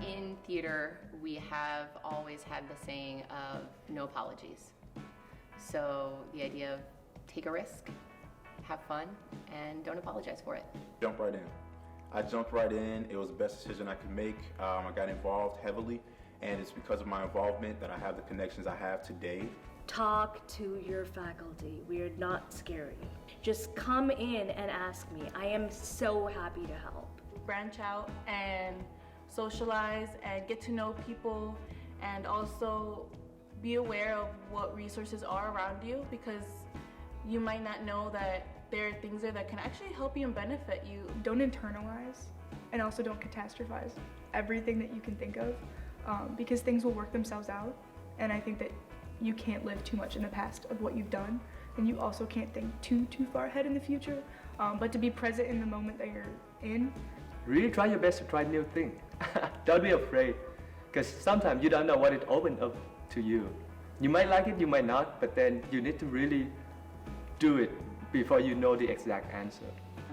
In theater, we have always had the saying of no apologies. So the idea of take a risk, have fun, and don't apologize for it. Jump right in. I jumped right in. It was the best decision I could make. I got involved heavily, and it's because of my involvement that I have the connections I have today. Talk to your faculty. We are not scary. Just come in and ask me. I am so happy to help. Branch out and socialize and get to know people, and also be aware of what resources are around you, because you might not know that there are things there that can actually help you and benefit you. Don't internalize, and also don't catastrophize everything that you can think of, because things will work themselves out, and I think that you can't live too much in the past of what you've done, and you also can't think too far ahead in the future, but to be present in the moment that you're in. Really try your best to try new things. Don't be afraid, because sometimes you don't know what it opens up to you. You might like it, you might not, but then you need to really do it before you know the exact answer.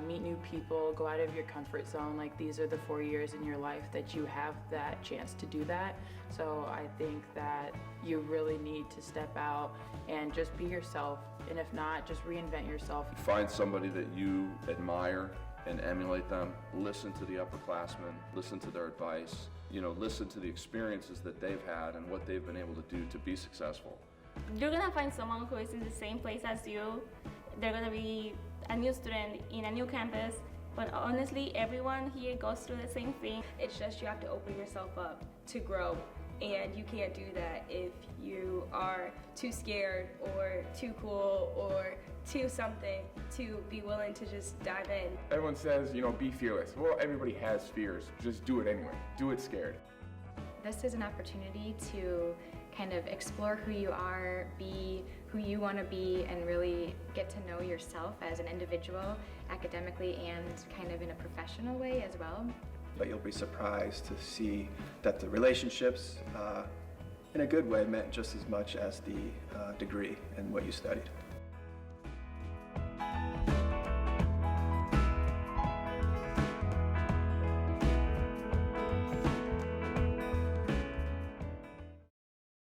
Meet new people, go out of your comfort zone. Like, these are the 4 years in your life that you have that chance to do that. So I think that you really need to step out and just be yourself, and if not, just reinvent yourself. Find somebody that you admire and emulate them. Listen to the upperclassmen, listen to their advice, listen to the experiences that they've had and what they've been able to do to be successful. You're gonna find someone who is in the same place as you. They're gonna be a new student in a new campus, but honestly, everyone here goes through the same thing. It's just you have to open yourself up to grow, and you can't do that if you are too scared or too cool or too something to be willing to just dive in. Everyone says, be fearless. Well, everybody has fears. Just do it anyway. Do it scared. This is an opportunity to kind of explore who you are, be who you want to be, and really get to know yourself as an individual, academically and kind of in a professional way as well. But you'll be surprised to see that the relationships, in a good way, meant just as much as the degree and what you studied.